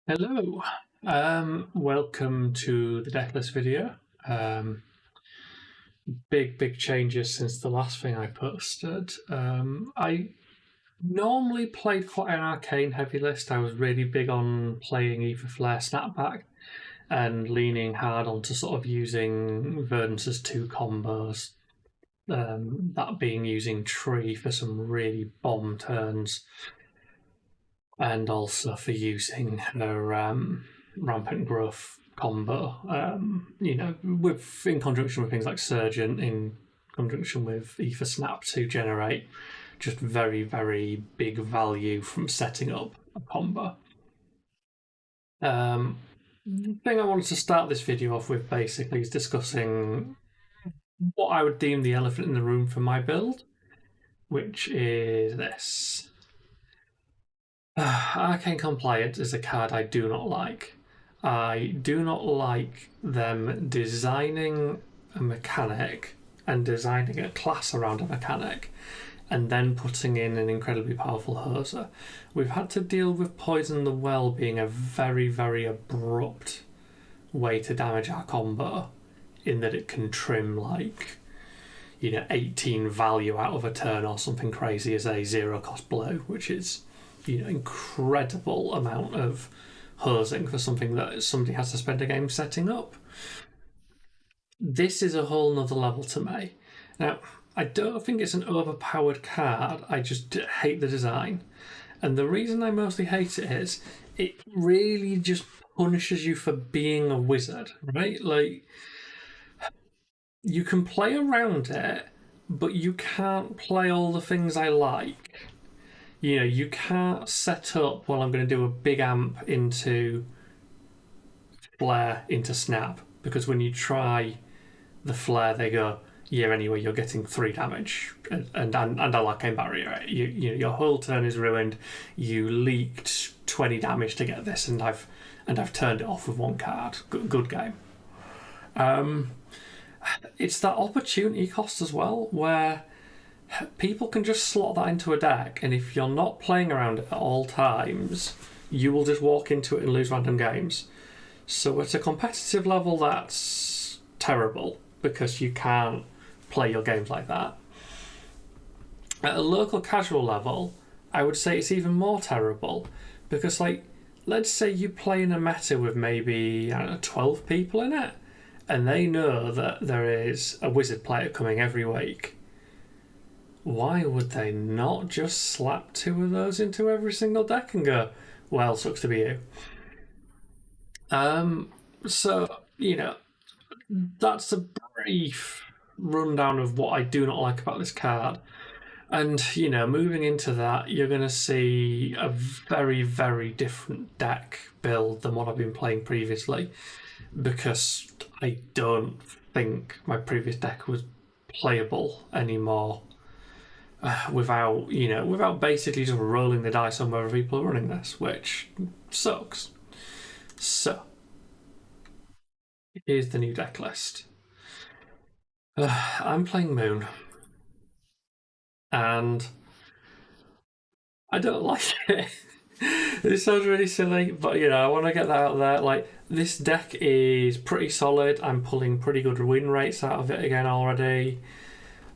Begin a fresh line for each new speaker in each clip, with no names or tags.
Hello, welcome to the Decklist video. Big changes since the last thing I posted. I normally played quite an arcane heavy list. I was really big on playing either Flare Snapback and leaning hard onto sort of using Verdance's two combos. That being using Tree for some really bomb turns, and also for using her rampant growth combo. With in conjunction with things like Surgeon, in conjunction with Ether Snap to generate just very big value from setting up a combo. The thing I wanted to start this video off with basically is discussing what I would deem the elephant in the room for my build, which is this. Arcane Compliance is a card I do not like. I do not like them designing a mechanic and designing a class around a mechanic and then putting in an incredibly powerful hoser. We've had to deal with Poison the Well being a very abrupt way to damage our combo, in that it can trim 18 value out of a turn or something crazy as a 0-cost blow, which is incredible amount of hosing for something that somebody has to spend a game setting up. This is a whole nother level to me. Now, I don't think it's an overpowered card, I just hate the design. And the reason I mostly hate it is it really just punishes you for being a wizard, right? Like, you can play around it, but you can't play all the things I like. You can't set up, well, I'm going to do a big amp into Flare into Snap, because when you try the Flare, they go, yeah, anyway, you're getting 3 damage and a Arcane Barrier. Right? Your whole turn is ruined. You leaked 20 damage to get this, and I've turned it off with 1 card. Good game. It's that opportunity cost as well, where people can just slot that into a deck, and if you're not playing around it at all times, you will just walk into it and lose random games. So at a competitive level, that's terrible, because you can't play your games like that. At a local casual level, I would say it's even more terrible, because let's say you play in a meta with maybe 12 people in it, and they know that there is a wizard player coming every week. Why would they not just slap 2 of those into every single deck and go, well, sucks to be you? So, that's a brief rundown of what I do not like about this card. And, moving into that, you're going to see a very different deck build than what I've been playing previously, because I don't think my previous deck was playable anymore. Without basically just rolling the dice on whether people are running this, which sucks. So, here's the new deck list. I'm playing Moon, and I don't like it. This sounds really silly, but I want to get that out there. This deck is pretty solid. I'm pulling pretty good win rates out of it again already.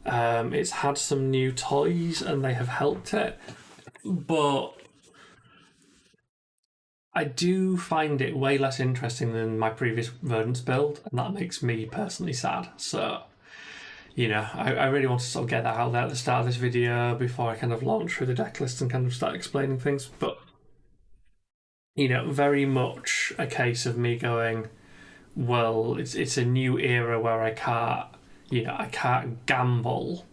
It's had some new toys and they have helped it, but I do find it way less interesting than my previous Verdance build, and that makes me personally sad. So, I really want to sort of get that out there at the start of this video before I kind of launch through the deck list and kind of start explaining things. But, very much a case of me going, well, it's a new era where I can't gamble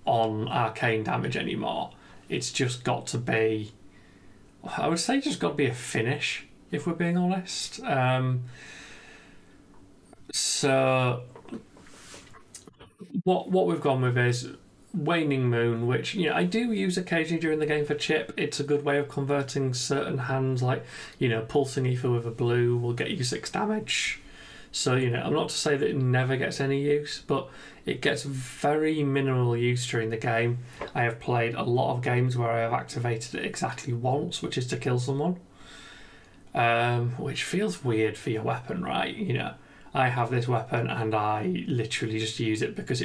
on arcane damage anymore. It's just got to be, I would say, just got to be a finish, if we're being honest. So what we've gone with is Waning Moon, which I do use occasionally during the game for chip. It's a good way of converting certain hands, like pulsing ether with a blue will get you 6 damage. So, I'm not to say that it never gets any use, but it gets very minimal use during the game. I have played a lot of games where I have activated it exactly once, which is to kill someone. which feels weird for your weapon, right? I have this weapon and I literally just use it because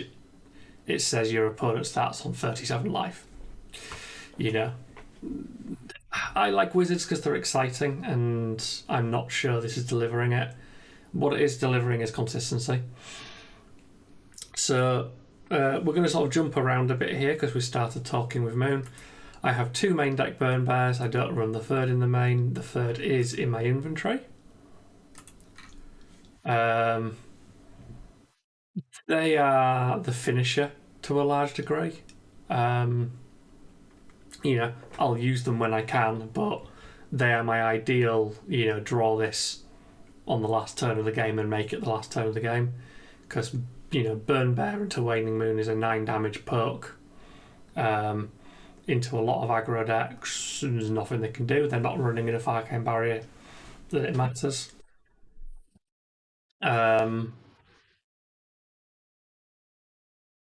it says your opponent starts on 37 life. You know, I like wizards because they're exciting, and I'm not sure this is delivering it. What it is delivering is consistency. So we're going to sort of jump around a bit here because we started talking with Moon. I have 2 main deck burn bears. I don't run the third in the main. The third is in my inventory. They are the finisher to a large degree. I'll use them when I can, but they are my ideal, draw this on the last turn of the game and make it the last turn of the game. Because, Burn Bear into Waning Moon is a 9 damage poke into a lot of aggro decks. There's nothing they can do. They're not running enough Arcane Barrier that it matters.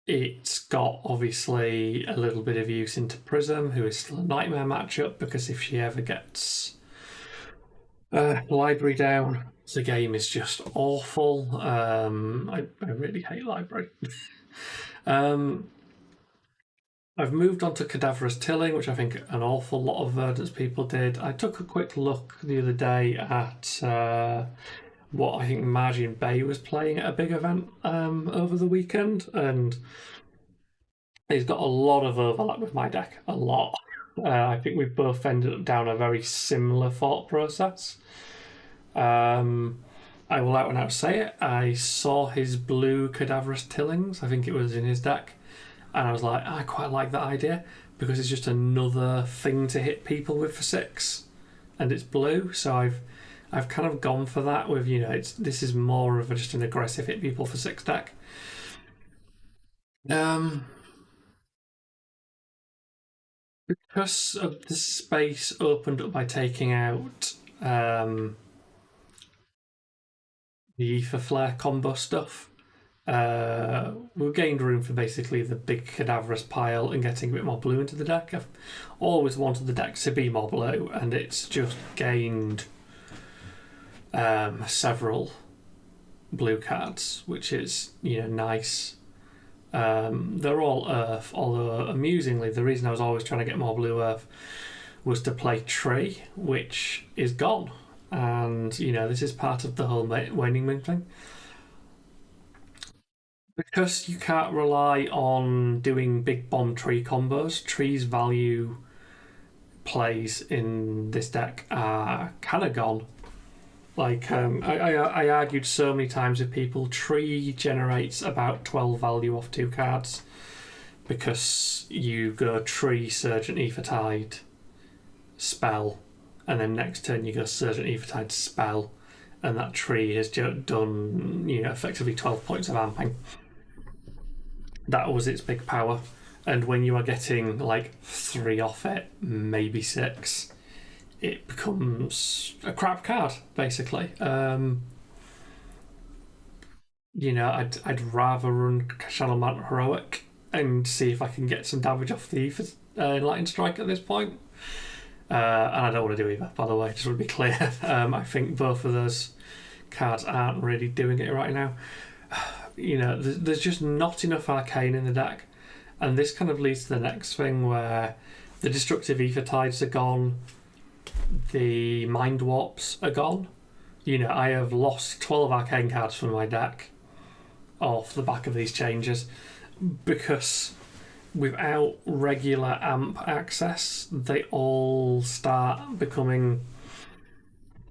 It's got obviously a little bit of use into Prism, who is still a nightmare matchup because if she ever gets Library down, the game is just awful. I really hate Library. I've moved on to Kadaavver's Tilling, which I think an awful lot of Verdance people did. I took a quick look the other day at what I think Margin Bay was playing at a big event over the weekend, and he's got a lot of overlap with my deck. A lot. I think we've both ended up down a very similar thought process. I will out and out say it. I saw his blue Kadaavver's Tillings. I think it was in his deck. And I was like, I quite like that idea because it's just another thing to hit people with for 6, and it's blue. So I've kind of gone for that with this is more of just an aggressive hit people for 6 deck. Because of the space opened up by taking out the Ether Flare combo stuff. We've gained room for basically the big Kadaavver's pile and getting a bit more blue into the deck. I've always wanted the deck to be more blue, and it's just gained several blue cards, which is nice. They're all Earth, although amusingly, the reason I was always trying to get more blue Earth was to play Tree, which is gone. And this is part of the whole Waning Moon thing. Because you can't rely on doing big bomb tree combos, Tree's value plays in this deck are kind of gone. Like, I argued so many times with people, Tree generates about 12 value off 2 cards because you go Tree, Surgent Ethertide, spell, and then next turn you go Surgent Ethertide, spell, and that Tree has done, effectively 12 points of amping. That was its big power. And when you are getting like 3 off it, maybe 6, it becomes a crap card, basically. I'd rather run Channel Mount Heroic and see if I can get some damage off the Lightning Strike at this point. And I don't want to do either, by the way, just want to be clear. I think both of those cards aren't really doing it right now. There's just not enough Arcane in the deck. And this kind of leads to the next thing where the Destructive Ethertides are gone, the Mind Warps are gone. I have lost 12 Arcane cards from my deck off the back of these changes because without regular AMP access, they all start becoming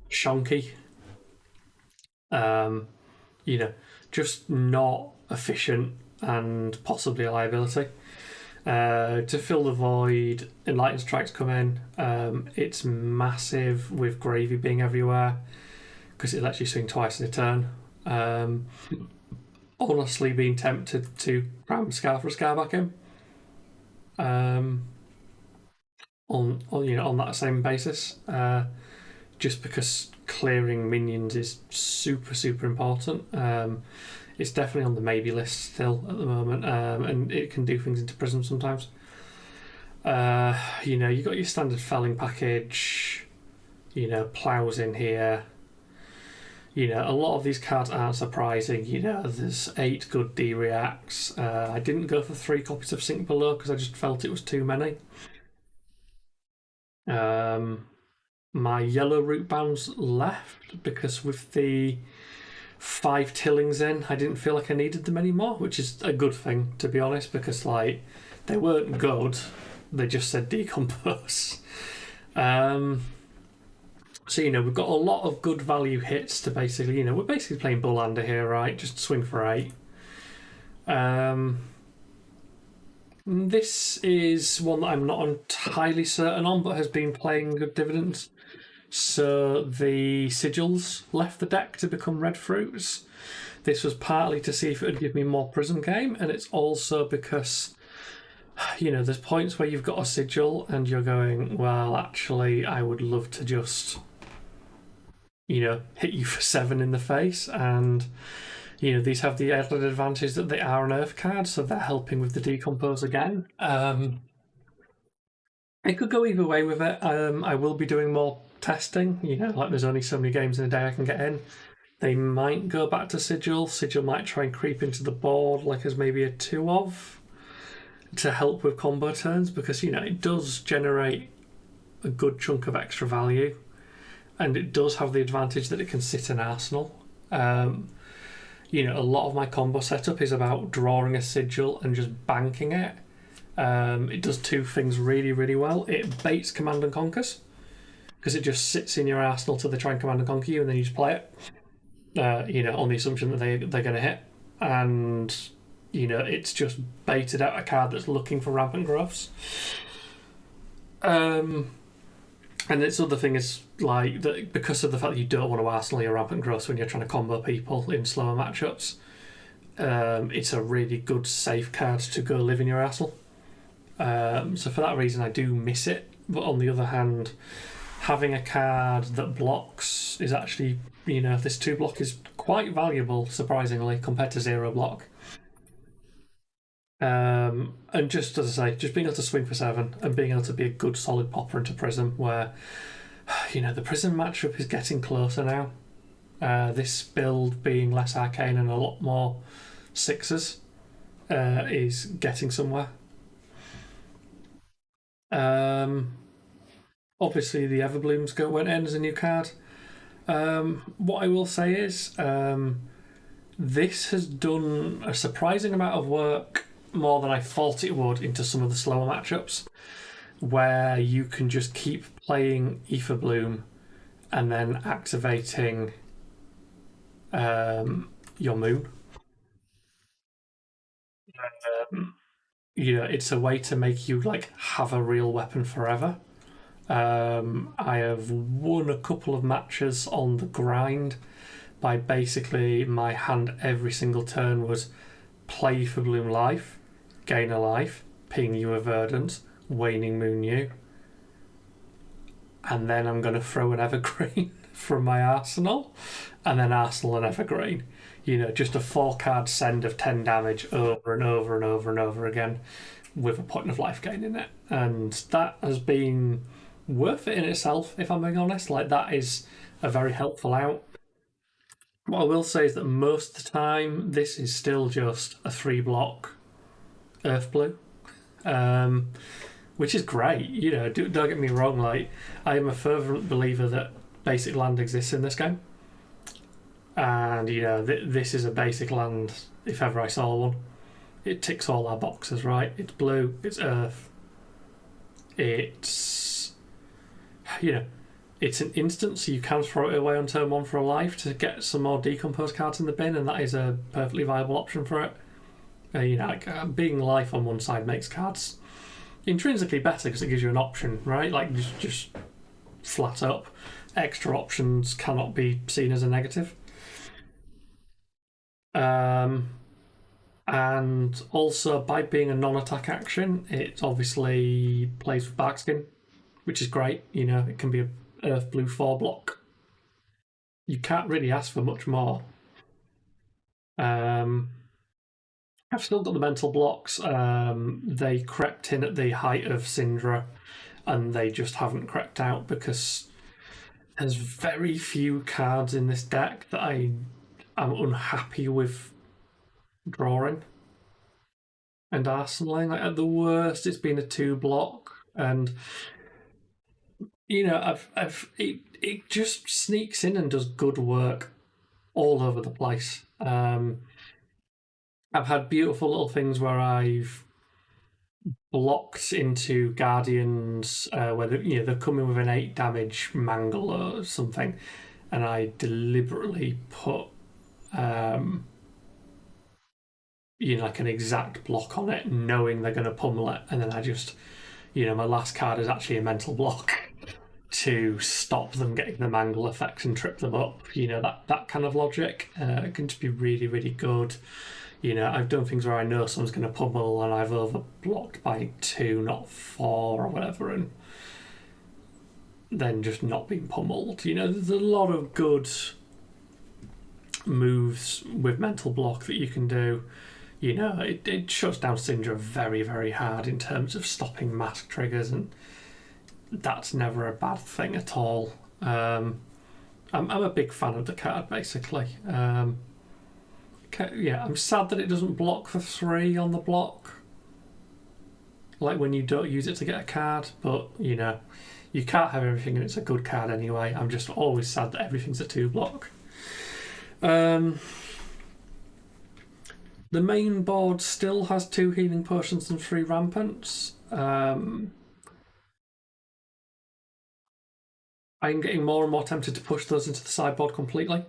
shonky. Just not efficient and possibly a liability. To fill the void, Enlightened Strikes come in. It's massive with Gravy being everywhere because it lets you swing twice in a turn. Honestly, being tempted to cram Scar for a Scar back in. On that same basis, just because clearing minions is super, super important. It's definitely on the maybe list still at the moment, and it can do things into Prism sometimes. You got your standard felling package, Plows in here. A lot of these cards aren't surprising. There's 8 good D-Reacts. I didn't go for 3 copies of Sink Below because I just felt it was too many. My yellow root bounds left because with the 5 tillings in, I didn't feel like I needed them anymore, which is a good thing, to be honest, because they weren't good. They just said decompose. So, we've got a lot of good value hits to basically, we're basically playing Bullander here, right? Just swing for 8. This is one that I'm not entirely certain on, but has been playing good dividends. So the sigils left the deck to become red fruits. This was partly to see if it would give me more prism game, and it's also because there's points where you've got a sigil and you're going, well, actually, I would love to just hit you for 7 in the face, and these have the added advantage that they are an earth card, so they're helping with the decompose again. It could go either way with it. I will be doing more testing. There's only so many games in a day I can get in. They might go back to sigil. Sigil might try and creep into the board as maybe a 2 of to help with combo turns, because it does generate a good chunk of extra value. And it does have the advantage that it can sit in Arsenal. A lot of my combo setup is about drawing a sigil and just banking it. It does 2 things really, really well. It baits Command and Conquers, because it just sits in your Arsenal till they try and Command and Conquer you, and then you just play it. On the assumption that they're going to hit. And, it's just baited out a card that's looking for rampant growths. And this other thing is that because of the fact that you don't want to Arsenal your rampant growth when you're trying to combo people in slower matchups, it's a really good safe card to go live in your Arsenal. So for that reason, I do miss it. But on the other hand, having a card that blocks is actually, this 2 block is quite valuable, surprisingly, compared to 0 block. And just as I say, just being able to swing for 7 and being able to be a good solid popper into Prism, where the Prism matchup is getting closer now. This build being less arcane and a lot more 6s is getting somewhere. Obviously the Everblooms went in as a new card. What I will say is this has done a surprising amount of work, more than I thought it would, into some of the slower matchups, where you can just keep playing Aether Bloom and then activating your Moon. It's a way to make you have a real weapon forever. I have won a couple of matches on the grind by basically my hand every single turn was play for Bloom life, gain a life, ping you a Verdance, waning moon you, and then I'm going to throw an Evergreen from my Arsenal, and then Arsenal and Evergreen. Just a 4-card send of 10 damage over and over and over and over again with a point of life gain in it. And that has been worth it in itself, if I'm being honest. That is a very helpful out. What I will say is that most of the time, this is still just a 3-block Earth Blue, which is great. Don't get me wrong. I am a fervent believer that basic land exists in this game, and this is a basic land. If ever I saw one, it ticks all our boxes. Right? It's blue. It's Earth. It's it's an instant, so you can throw it away on turn 1 for a life to get some more decomposed cards in the bin, and that is a perfectly viable option for it. Being life on one side makes cards intrinsically better because it gives you an option, right? Just flat up. Extra options cannot be seen as a negative. And also, by being a non-attack action, it obviously plays with Barkskin, which is great. It can be a Earth Blue 4-block. You can't really ask for much more. I've still got the mental blocks. They crept in at the height of Syndra, and they just haven't crept out because There's very few cards in this deck that I am unhappy with drawing and arsenaling. Like at the worst, it's been a 2-block, and it just sneaks in and does good work all over the place. I've had beautiful little things where I've blocked into Guardians, where they're coming with an 8 damage mangle or something, and I deliberately put like an exact block on it, knowing they're going to pummel it, and then I just, my last card is actually a mental block to stop them getting the mangle effects and trip them up. That kind of logic can just be really, really good. I've done things where I know someone's going to pummel and I've overblocked by 2, not 4 or whatever, and then just not being pummeled. There's a lot of good moves with mental block that you can do. It shuts down Syndra very, very hard in terms of stopping mask triggers, and that's never a bad thing at all. I'm a big fan of the card, basically. I'm sad that it doesn't block for 3 on the block, like when you don't use it to get a card, but you can't have everything and it's a good card anyway. I'm just always sad that everything's a 2-block. The main board still has 2 healing potions and 3 rampants. I'm getting more and more tempted to push those into the sideboard completely,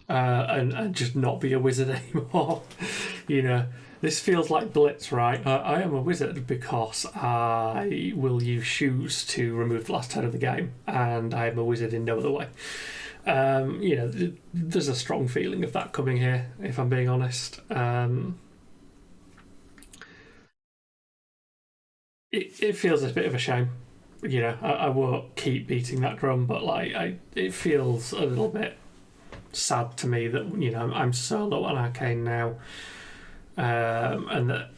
and just not be a wizard anymore. This feels like Blitz, right? I am a wizard because I will use shoes to remove the last turn of the game, and I am a wizard in no other way. There's a strong feeling of that coming here, if I'm being honest. It feels a bit of a shame. I won't keep beating that drum, but it feels a little bit sad to me that I'm so low on Arcane now, and that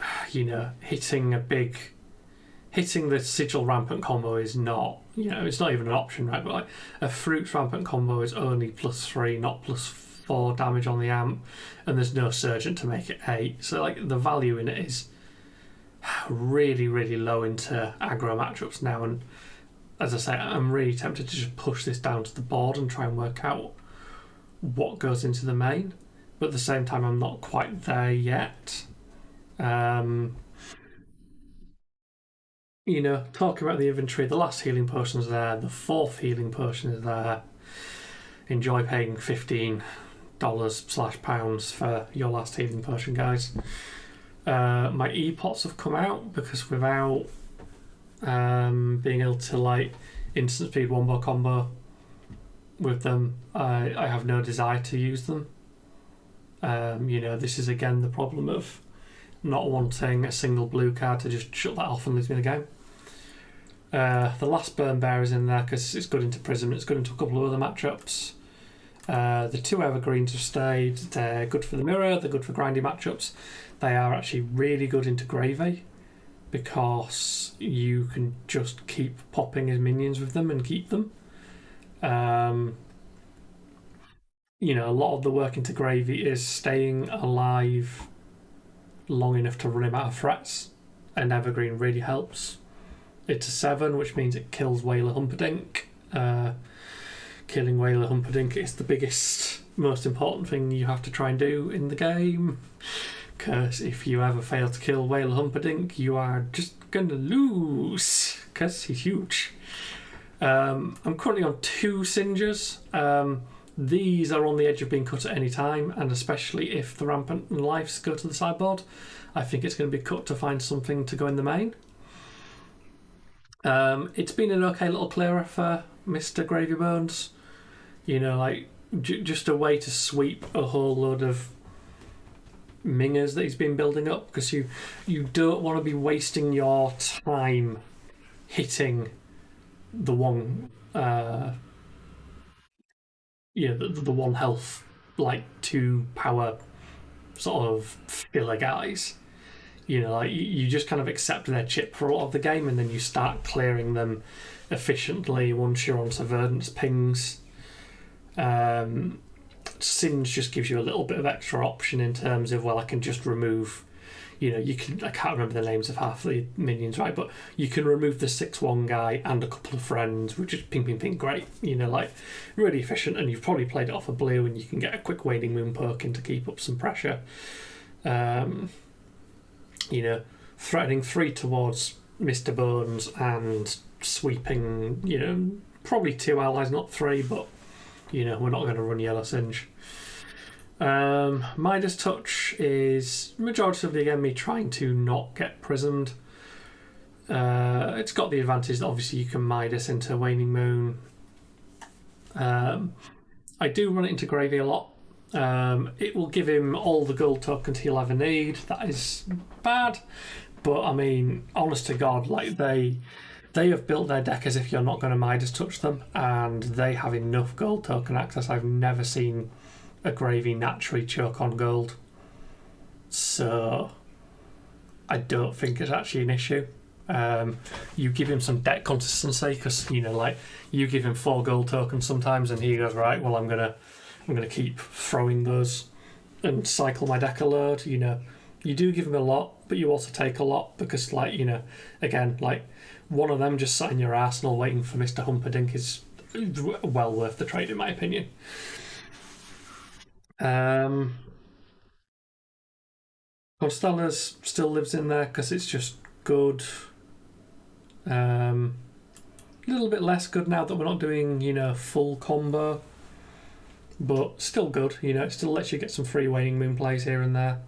hitting the Sigil Rampant combo is not, it's not even an option, right? But a Fruits Rampant combo is only +3, not +4 damage on the amp, and there's no Surgeon to make it 8. So the value in it is really, really low into aggro matchups now. And as I say, I'm really tempted to just push this down to the board and try and work out what goes into the main. But at the same time, I'm not quite there yet. Talking about the inventory, the last healing potion is there, the 4th healing potion is there. Enjoy paying $15/pounds for your last healing potion, guys. My E-pots have come out because without being able to instant speed wombo combo with them, I have no desire to use them. This is again the problem of not wanting a single blue card to just shut that off and lose me the game. The last Burn Bear is in there because it's good into Prism, it's good into a couple of other matchups. The 2 Evergreens have stayed. They're good for the mirror, they're good for grindy matchups. They are actually really good into Gravy because you can just keep popping his minions with them and keep them. A lot of the work into Gravy is staying alive long enough to run him out of threats, and Evergreen really helps. It's a 7, which means it kills Whaler Humperdinck. Killing Whaler Humperdinck is the biggest, most important thing you have to try and do in the game, because if you ever fail to kill Whaler Humperdinck, you are just going to lose, because he's huge. I'm currently on 2 Singers. These are on the edge of being cut at any time, and especially if the Rampant and Lives go to the sideboard, I think it's going to be cut to find something to go in the main. It's been an okay little clearer for Mr. Gravy Bones. Just a way to sweep a whole load of mingers that he's been building up, because you don't want to be wasting your time hitting the one the 1 health 2 power sort of filler guys. You know, like you just kind of accept their chip for a lot of the game, and then you start clearing them efficiently once you're onto Verdance pings. Singe just gives you a little bit of extra option in terms of, well, I can just remove, you know, you can, I can't remember the names of half the minions, right, but you can remove the 6/1 guy and a couple of friends, which is ping ping ping, great, you know, like really efficient. And you've probably played it off a blue, and you can get a quick Waning Moon perk in to keep up some pressure. You know, threatening 3 towards Mr. Bones and sweeping, you know, probably 2 allies, not 3, but, you know, we're not going to run Yellow Singe. Midas Touch is majority of the game me trying to not get prismed. It's got the advantage that obviously you can Midas into Waning Moon. I do run it into Gravy a lot. It will give him all the gold tokens he'll ever need. That is bad, but I mean, honest to God, like they have built their deck as if you're not going to Midas touch them, and they have enough gold token access. I've never seen a Gravy naturally choke on gold, so I don't think it's actually an issue. You give him some deck consistency, because, you know, like you give him 4 gold tokens sometimes, and he goes, right, well, I'm gonna keep throwing those and cycle my deck a load. You know, you do give him a lot, but you also take a lot, because, like, you know, again, like one of them just sat in your arsenal waiting for Mr. Humperdinck is well worth the trade, in my opinion. Constella's still lives in there because it's just good. A little bit less good now that we're not doing, you know, full combo, but still good. You know, it still lets you get some free Waning Moon plays here and there.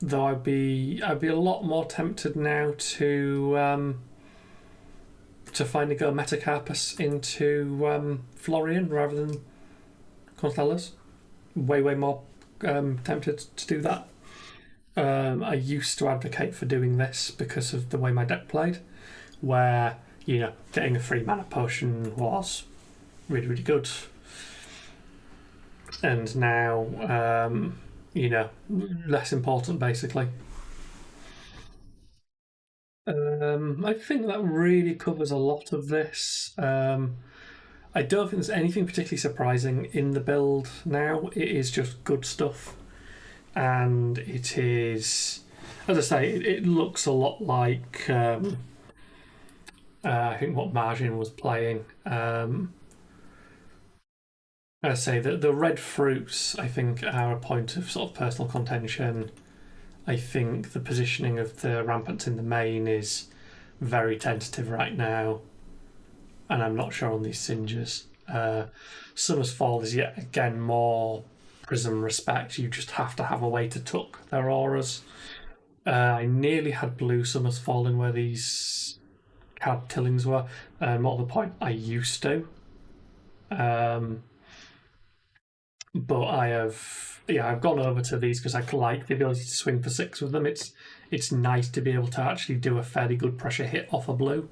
Though I'd be a lot more tempted now to finally go Metacarpus into Florian rather than Constella's. Way more tempted to do that. I used to advocate for doing this because of the way my deck played, where, you know, getting a free mana potion was really, really good. And now, you know, less important, basically. I think that really covers a lot of this. I don't think there's anything particularly surprising in the build now. It is just good stuff. And it is, as I say, it looks a lot like I think what Margin was playing. I say that the red fruits, I think, are a point of sort of personal contention. I think the positioning of the rampants in the main is very tentative right now, and I'm not sure on these Singers. Summer's Fall is yet again more Prism respect. You just have to have a way to tuck their auras. I nearly had blue Summer's Fall in where these card tillings were. More to the point, I used to. But I've gone over to these because I like the ability to swing for 6 with them. It's nice to be able to actually do a fairly good pressure hit off a blue.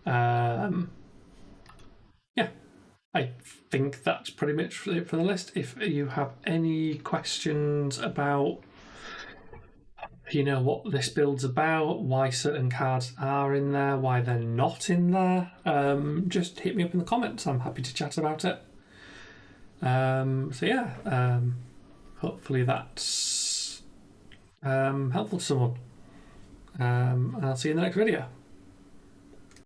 Yeah, I think that's pretty much it for the list. If you have any questions about, you know, what this build's about, why certain cards are in there, why they're not in there, just hit me up in the comments. I'm happy to chat about it. Hopefully that's helpful to someone. And I'll see you in the next video.